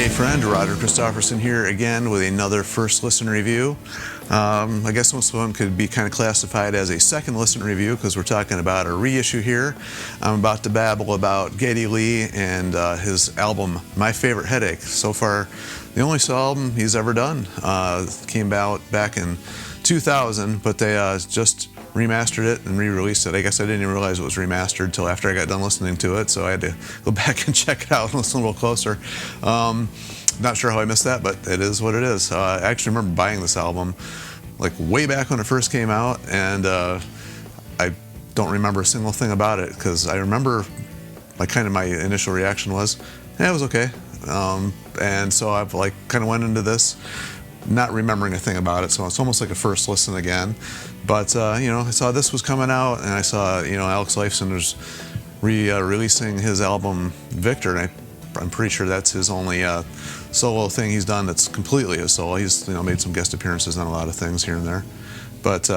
Hey friend, Roger Christofferson here again with another first listen review. I guess most of them could be kind of classified as a second listen review because we're talking about a reissue here. I'm about to babble about Geddy Lee and his album, My Favorite Headache. So far, the only solo album he's ever done. Came out back in 2000, but they just remastered it and re-released it. I guess I didn't even realize it was remastered until after I got done listening to it, so I had to go back and check it out and listen a little closer. Not sure how I missed that, but it is what it is. I actually remember buying this album like way back when it first came out, and I don't remember a single thing about it because I remember my initial reaction was, yeah, it was okay. And so I've kind of went into this not remembering a thing about it, so it's almost like a first listen again. But I saw this was coming out, and I saw Alex Lifeson was releasing his album Victor, and I'm pretty sure that's his only solo thing he's done that's completely a solo. He's made some guest appearances on a lot of things here and there, but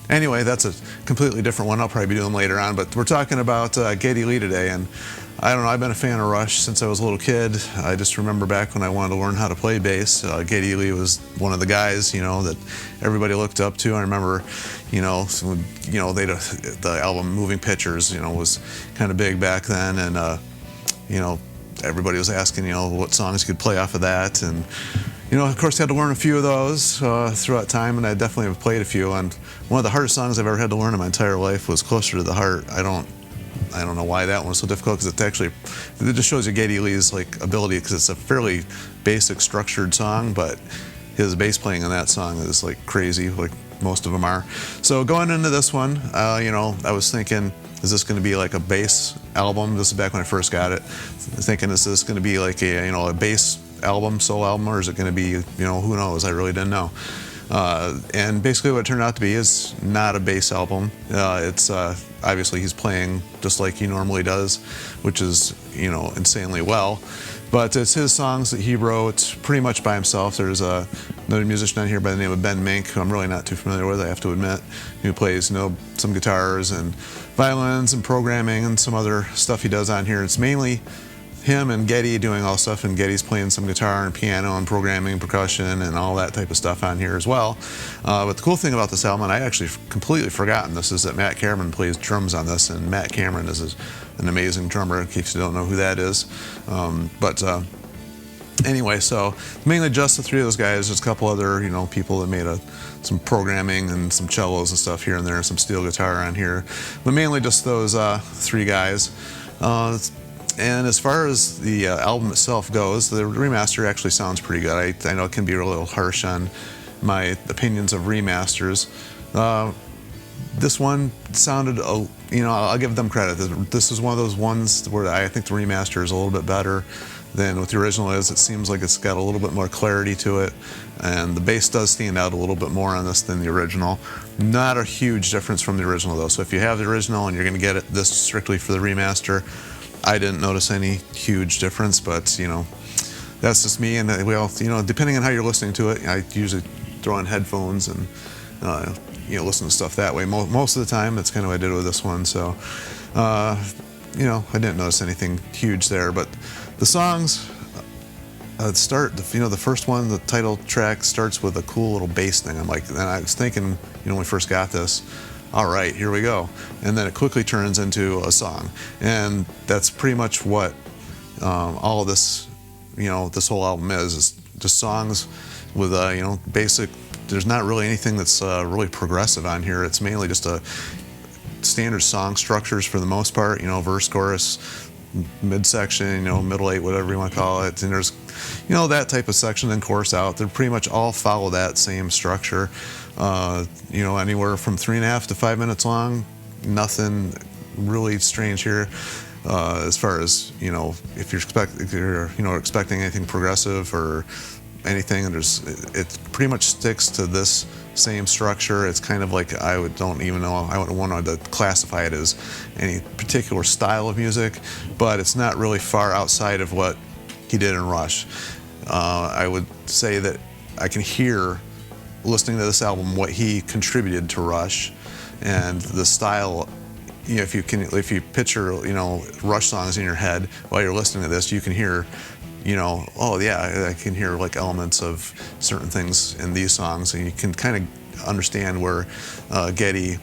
anyway, that's a completely different one. I'll probably be doing later on. But we're talking about Geddy Lee today, and I don't know, I've been a fan of Rush since I was a little kid. I just remember back when I wanted to learn how to play bass, Geddy Lee was one of the guys, that everybody looked up to. I remember, the album Moving Pictures, was kind of big back then, and, everybody was asking, what songs you could play off of that. And, of course, I had to learn a few of those throughout time, and I definitely have played a few. And one of the hardest songs I've ever had to learn in my entire life was Closer to the Heart. I don't know why that one was so difficult, because it just shows you Geddy Lee's ability, because it's a fairly basic structured song, but his bass playing on that song is crazy, like most of them are. So going into this one, I was thinking, is this going to be like a bass album? This is back when I first got it. Thinking, is this going to be like a bass album, soul album, or is it going to be, who knows? I really didn't know. And basically what it turned out to be is not a bass album. It's obviously he's playing just like he normally does, which is, insanely well. But it's his songs that he wrote pretty much by himself. There's another musician on here by the name of Ben Mink, who I'm really not too familiar with, I have to admit, who plays some guitars and violins and programming and some other stuff he does on here. It's mainly him and Geddy doing all stuff, and Geddy's playing some guitar and piano and programming, percussion, and all that type of stuff on here as well. But the cool thing about this album, and I actually completely forgotten this, is that Matt Cameron plays drums on this, and Matt Cameron is an amazing drummer, in case you don't know who that is. Anyway, so mainly just the three of those guys. There's a couple other, people that made some programming and some cellos and stuff here and there, and some steel guitar on here, but mainly just those three guys. And as far as the album itself goes, the remaster actually sounds pretty good. I know it can be a little harsh on my opinions of remasters. This one sounded, I'll give them credit. This is one of those ones where I think the remaster is a little bit better than what the original is. It seems like it's got a little bit more clarity to it, and the bass does stand out a little bit more on this than the original. Not a huge difference from the original, though. So if you have the original and you're going to get this strictly for the remaster, I didn't notice any huge difference, but that's just me. And depending on how you're listening to it, I usually throw on headphones and listen to stuff that way. Most of the time, that's kind of what I did with this one. So I didn't notice anything huge there. But the songs the first one, the title track, starts with a cool little bass thing. And I was thinking, when we first got this, all right, here we go. And then it quickly turns into a song. And that's pretty much what all of this, this whole album is just songs with, basic, there's not really anything that's really progressive on here. It's mainly just a standard song structures for the most part, verse, chorus, midsection, middle eight, whatever you want to call it. And there's, that type of section, then chorus out. They pretty much all follow that same structure. Anywhere from 3.5 to 5 minutes long. Nothing really strange here. As far as, if you're expecting anything progressive or anything, and it pretty much sticks to this same structure. It's kind of like, I wouldn't want to classify it as any particular style of music, but it's not really far outside of what he did in Rush. I would say that I can hear, listening to this album, what he contributed to Rush, and the style. If you picture Rush songs in your head while you're listening to this, you can hear oh yeah, I can hear like elements of certain things in these songs, and you can kind of understand where Geddy,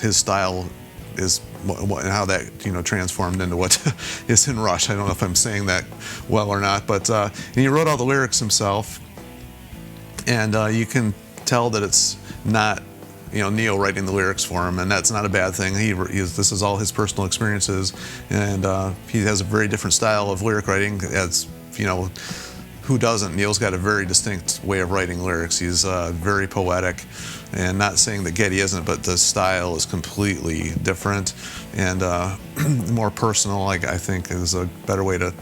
his style is, and how that transformed into what is in Rush. I don't know if I'm saying that well or not, but and he wrote all the lyrics himself, and you can tell that it's not Neil writing the lyrics for him, and that's not a bad thing. This is all his personal experiences, and he has a very different style of lyric writing. As who doesn't? Neil's got a very distinct way of writing lyrics. He's very poetic, and not saying that Geddy isn't, but the style is completely different and more personal. I think is a better way to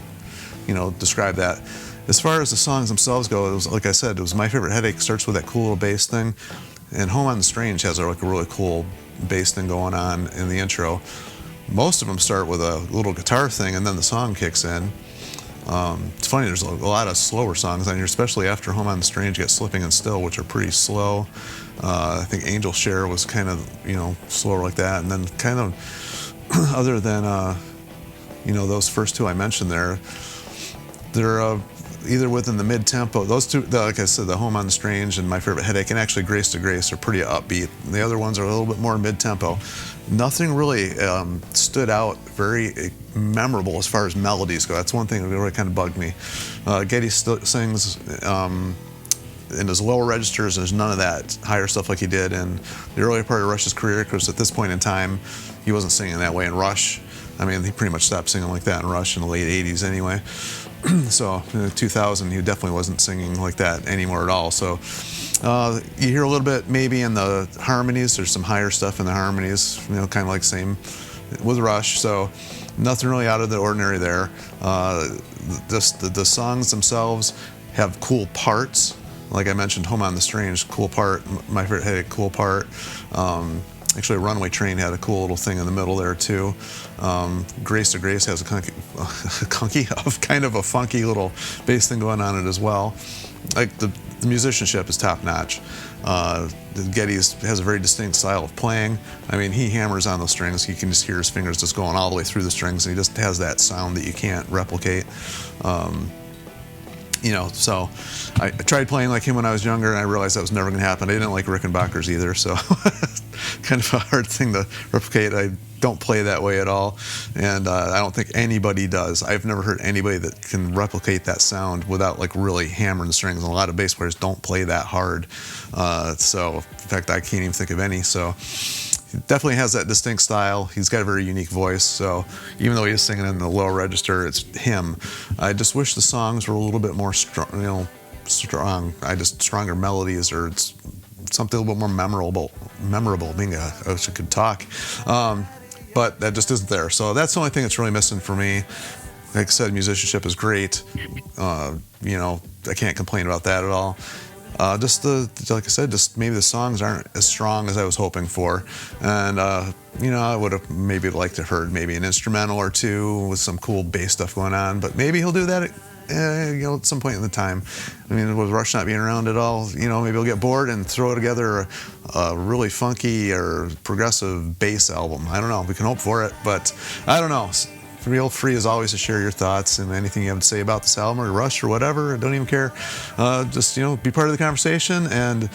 describe that. As far as the songs themselves go, it was, like I said, it was My Favorite Headache. Starts with that cool little bass thing. And Home on the Strange has like a really cool bass thing going on in the intro. Most of them start with a little guitar thing, and then the song kicks in. It's funny, there's a lot of slower songs on here, especially after Home on the Strange. You get Slipping and Still, which are pretty slow. I think Angel Share was kind of slower like that, and then kind of other than those first two I mentioned there, they're either within the mid-tempo. Those two, like I said, the Home on the Strange and My Favorite Headache, and actually Grace to Grace, are pretty upbeat. The other ones are a little bit more mid-tempo. Nothing really stood out very memorable as far as melodies go. That's one thing that really kind of bugged me. Geddy sings in his lower registers. There's none of that higher stuff like he did in the earlier part of Rush's career, because at this point in time, he wasn't singing that way in Rush. I mean, he pretty much stopped singing like that in Rush in the late 80s anyway. So in 2000, he definitely wasn't singing like that anymore at all. So you hear a little bit maybe in the harmonies. There's some higher stuff in the harmonies, kind of like same with Rush. So nothing really out of the ordinary there. The songs themselves have cool parts. Like I mentioned, Home on the Strange, cool part. My Favorite Headache, cool part. Actually, Runaway Train had a cool little thing in the middle there too. Grace to Grace has a kind of a funky little bass thing going on it as well. Like the musicianship is top notch. Geddy has a very distinct style of playing. I mean, he hammers on the strings. You can just hear his fingers just going all the way through the strings, and he just has that sound that you can't replicate. So I tried playing like him when I was younger, and I realized that was never going to happen. I didn't like Rickenbackers either, so kind of a hard thing to replicate. I don't play that way at all, and I don't think anybody does. I've never heard anybody that can replicate that sound without like really hammering the strings, and a lot of bass players don't play that hard. So in fact, I can't even think of any. So he definitely has that distinct style. He's got a very unique voice, so even though he's singing in the low register, it's him. I just wish the songs were a little bit more strong. Stronger melodies, or it's something a little bit more memorable. Being I wish I could talk, but that just isn't there. So that's the only thing that's really missing for me. Like I said, musicianship is great. I can't complain about that at all. Like I said, just maybe the songs aren't as strong as I was hoping for, and I would have maybe liked to have heard maybe an instrumental or two with some cool bass stuff going on. But maybe he'll do that at some point in the time. I mean, with Rush not being around at all, maybe he'll get bored and throw together a really funky or progressive bass album. I don't know. We can hope for it, but I don't know. Feel free as always to share your thoughts and anything you have to say about this album or Rush or whatever. I don't even care. Just be part of the conversation, and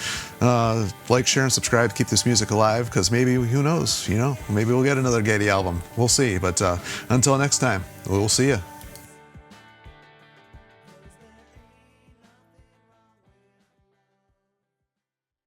like, share, and subscribe to keep this music alive, because maybe, who knows, maybe we'll get another Geddy album. We'll see. But until next time, we'll see you.